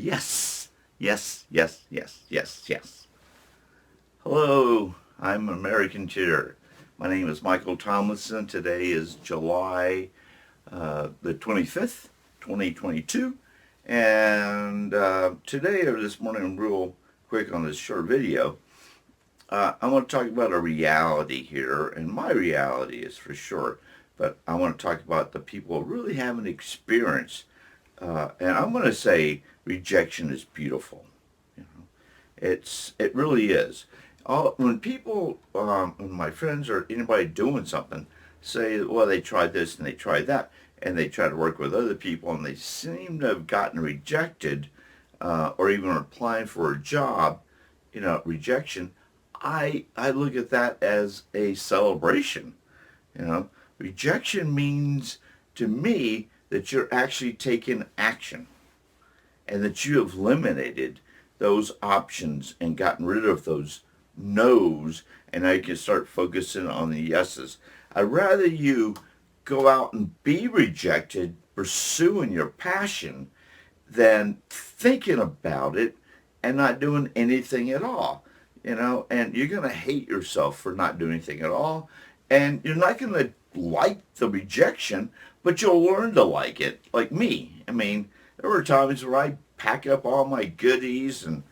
Yes, yes, yes, yes, yes, yes. Hello, I'm Americanteer. My name is Michael Tomlinson. Today is July the 25th, 2022. And today, or this morning, real quick on this short video, I want to talk about a reality here. And my reality is for sure, but I want to talk about the people who really haven't experienced. And I'm going to say rejection is beautiful. You know, it really is. When people, when my friends or anybody doing something, say, well, they tried this and they tried that, and they try to work with other people, and they seem to have gotten rejected, or even applying for a job, rejection. I look at that as a celebration. Rejection means to me that you're actually taking action and that you have eliminated those options and gotten rid of those no's, and now you can start focusing on the yeses. I'd rather you go out and be rejected pursuing your passion than thinking about it and not doing anything at all. And you're going to hate yourself for not doing anything at all, and you're not going to like the rejection, but you'll learn to like it, like me. I mean, there were times where I pack up all my goodies and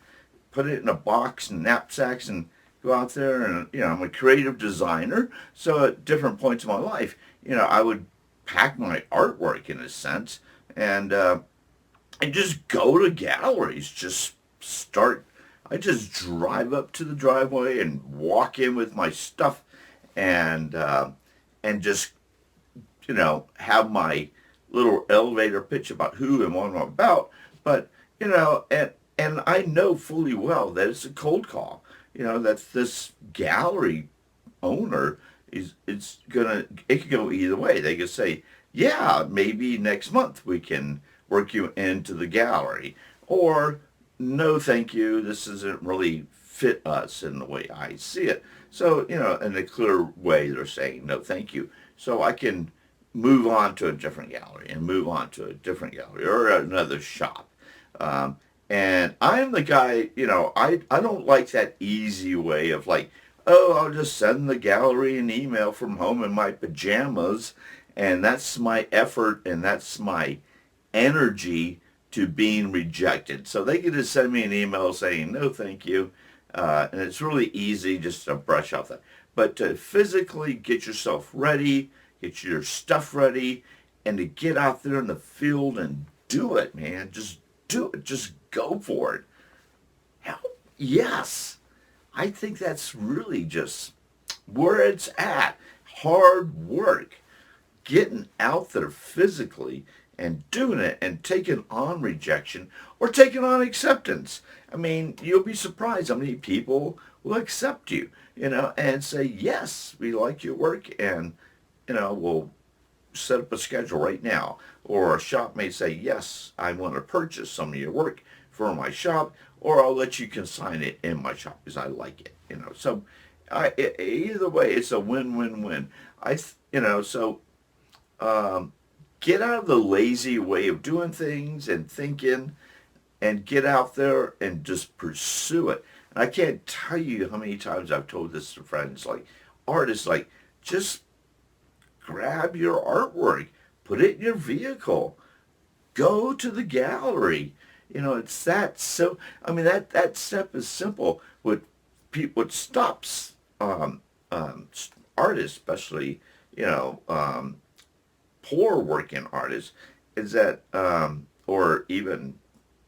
put it in a box and knapsacks and go out there, and I'm a creative designer, so at different points in my life, I would pack my artwork in a sense, and just go to galleries, just start. I just drive up to the driveway and walk in with my stuff, and just have my little elevator pitch about who and what I'm about. But and I know fully well that it's a cold call. That this gallery owner it could go either way. They could say, yeah, maybe next month we can work you into the gallery, or no, thank you, this doesn't really fit us in the way I see it. So, in a clear way, they're saying no, thank you. So I can move on to a different gallery and move on to a different gallery or another shop. And I'm the guy, I don't like that easy way of like, oh, I'll just send the gallery an email from home in my pajamas, and that's my effort and that's my energy to being rejected. So they could just send me an email saying, no, thank you. And it's really easy just to brush off that. But to physically get yourself ready, get your stuff ready, and to get out there in the field and do it, man. Just do it. Just go for it. Hell, yes. I think that's really just where it's at. Hard work. Getting out there physically and doing it and taking on rejection or taking on acceptance. I mean, you'll be surprised how many people will accept you, and say, yes, we like your work, and, we'll set up a schedule right now. Or a shop may say, yes, I want to purchase some of your work for my shop, or I'll let you consign it in my shop because I like it, So either way, it's a win-win-win. Get out of the lazy way of doing things and thinking, and get out there and just pursue it. And I can't tell you how many times I've told this to friends, like artists, like, just grab your artwork, put it in your vehicle, go to the gallery. It's that. So I mean, that step is simple. What stops artists, especially poor working artists, is that, or even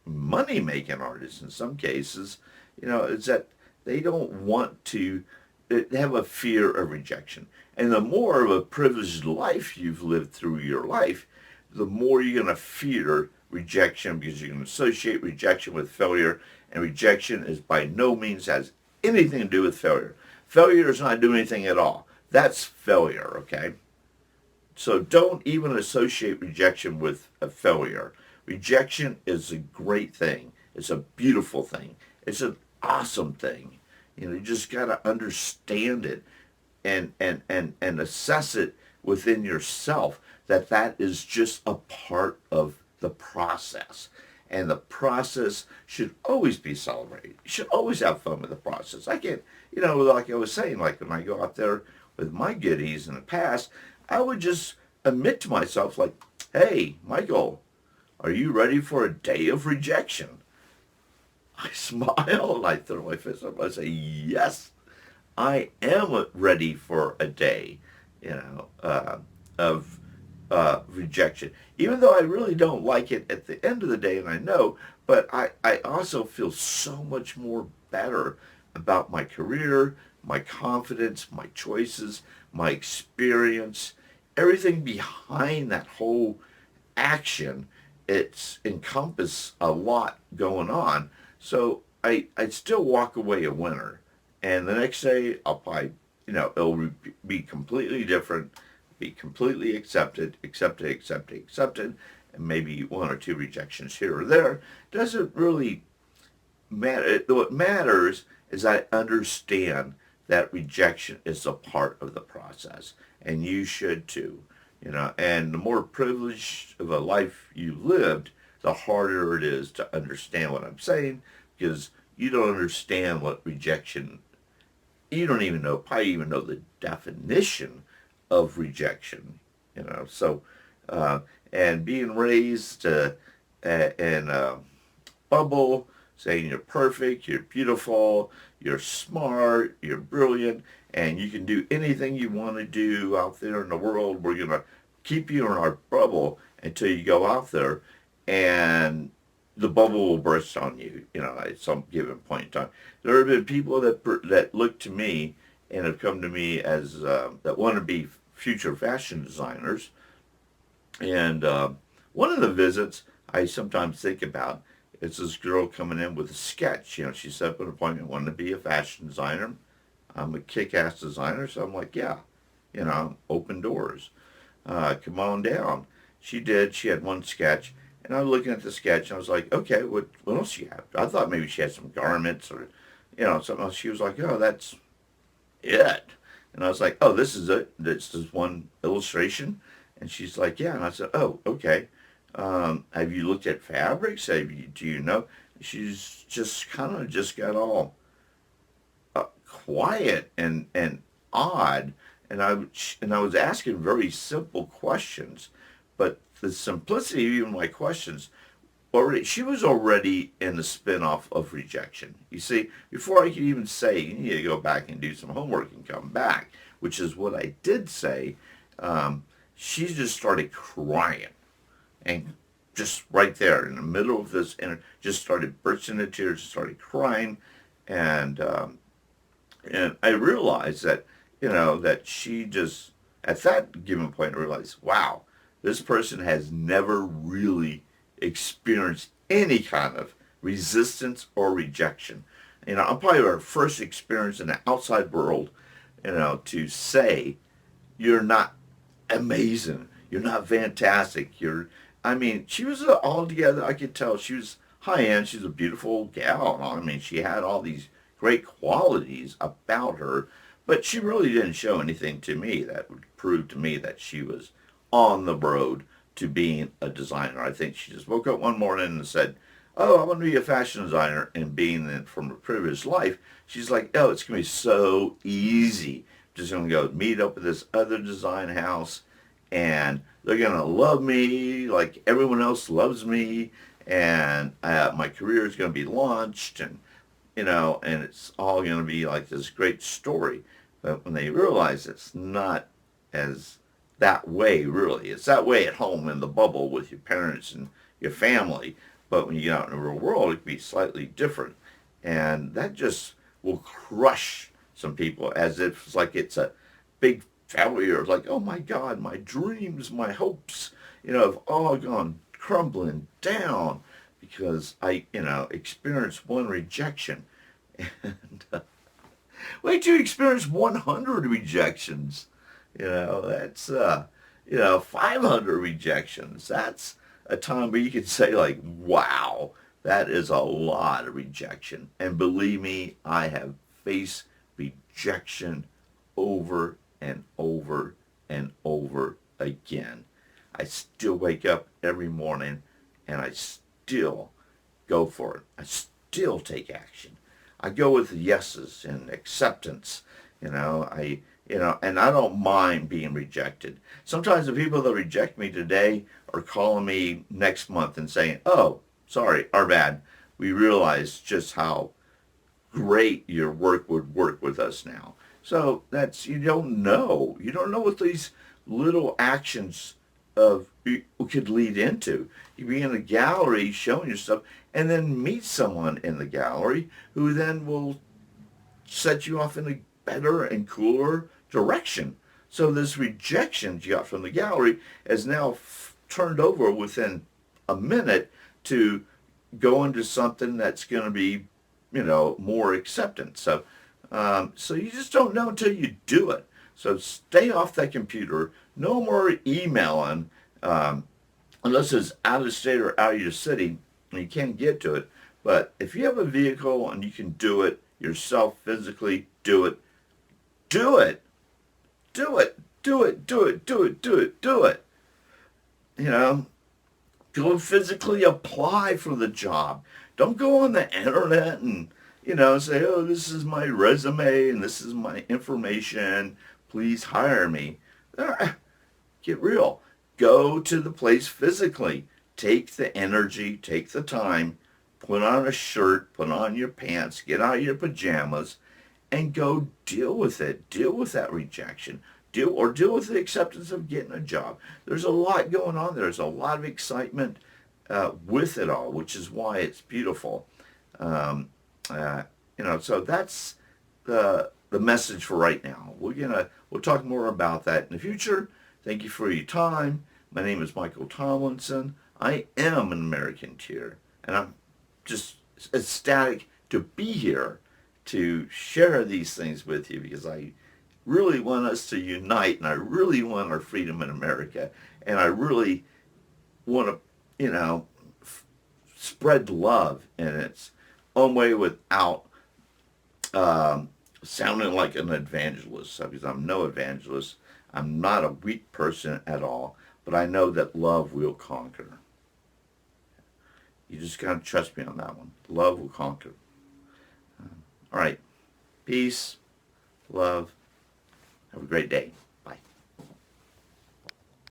money making artists in some cases, is that they don't want to. They have a fear of rejection. And the more of a privileged life you've lived through your life, the more you're going to fear rejection, because you can associate rejection with failure, and rejection is by no means has anything to do with failure. Failure is not doing anything at all. That's failure, okay? So don't even associate rejection with a failure. Rejection is a great thing. It's a beautiful thing. It's an awesome thing. You just got to understand it and assess it within yourself, that is just a part of the process. And the process should always be celebrated. You should always have fun with the process. I can't, like I was saying, like when I go out there with my goodies in the past, I would just admit to myself, like, hey, Michael, are you ready for a day of rejection? I smile and I throw my fist up. I say, yes, I am ready for a day, of rejection. Even though I really don't like it at the end of the day, and I know, but I also feel so much more better about my career, my confidence, my choices, my experience, everything behind that whole action. It's encompass a lot going on. So I still walk away a winner. And the next day, I'll probably, it'll be completely different, be completely accepted, and maybe one or two rejections here or there. Doesn't really matter. What matters is I understand that rejection is a part of the process, and you should too. And the more privileged of a life you lived, the harder it is to understand what I'm saying, because you don't understand what rejection, you don't even know, probably even know the definition of rejection, so, and being raised in a bubble, saying you're perfect, you're beautiful, you're smart, you're brilliant, and you can do anything you want to do out there in the world. We're going to keep you in our bubble until you go out there, and the bubble will burst on you, at some given point in time. There have been people that look to me and have come to me as that want to be future fashion designers. And one of the visits I sometimes think about is this girl coming in with a sketch. She set up an appointment, wanted to be a fashion designer. I'm a kick-ass designer, so I'm like, yeah, open doors. Come on down. She did. She had one sketch. And I was looking at the sketch, and I was like, okay, what else she have? I thought maybe she had some garments or, something else. She was like, oh, that's it. And I was like, oh, this is it? This is one illustration? And she's like, yeah. And I said, oh, okay. Have you looked at fabrics? Do you know? She's just kind of just got all quiet and odd. And I was asking very simple questions, but the simplicity of even my questions, she was already in the spin-off of rejection. You see, before I could even say, you need to go back and do some homework and come back, which is what I did say, she just started crying. And just right there in the middle of this, and just started bursting into tears, started crying. And I realized that, that she just, at that given point, I realized, wow, this person has never really experienced any kind of resistance or rejection. I'm probably our first experience in the outside world, to say, you're not amazing, you're not fantastic, she was all together. I could tell she was high end, she's a beautiful gal. She had all these great qualities about her, but she really didn't show anything to me that would prove to me that she was on the road to being a designer. I think she just woke up one morning and said, oh, I want to be a fashion designer. And being from a privileged life, she's like, oh, it's going to be so easy. Just going to go meet up with this other design house, and they're going to love me like everyone else loves me, and my career is going to be launched, and and it's all going to be like this great story. But when they realize it's not as that way, really, it's that way at home in the bubble with your parents and your family. But when you get out in the real world, it can be slightly different, and that just will crush some people as if it's like it's a big failure. It's like, oh my God, my dreams, my hopes, have all gone crumbling down because I, experienced one rejection. And wait till you experience 100 rejections. That's, 500 rejections. That's a time where you can say, like, wow, that is a lot of rejection. And believe me, I have faced rejection over and over and over again. I still wake up every morning and I still go for it. I still take action. I go with the yeses and acceptance. And I don't mind being rejected. Sometimes the people that reject me today are calling me next month and saying, "Oh, sorry, our bad. We realize just how great your work would work with us now." So that's, you don't know. You don't know what these little actions of could lead into. You be in a gallery showing your stuff and then meet someone in the gallery who then will set you off in a better and cooler direction. So this rejection you got from the gallery is now turned over within a minute to go into something that's going to be, more acceptance. So you just don't know until you do it. So stay off that computer. No more emailing unless it's out of state or out of your city and you can't get to it. But if you have a vehicle and you can do it yourself physically, do it. Do it. Do it. Do it. Do it. Do it. Do it. Do it. You know, go physically apply for the job. Don't go on the internet and, say, "Oh, this is my resume and this is my information. Please hire me." Get real. Go to the place physically. Take the energy, take the time, put on a shirt, put on your pants, get out of your pajamas, and go deal with it. Deal with that rejection. Deal with the acceptance of getting a job. There's a lot going on. There's a lot of excitement with it all, which is why it's beautiful. So that's the message for right now. We'll talk more about that in the future. Thank you for your time. My name is Michael Tomlinson. I am an Americanteer, and I'm just ecstatic to be here to share these things with you because I really want us to unite, and I really want our freedom in America, and I really want to, spread love in its own way without sounding like an evangelist, because I'm no evangelist. I'm not a weak person at all, but I know that love will conquer. You just got to trust me on that one. Love will conquer. All right. Peace, love. Have a great day.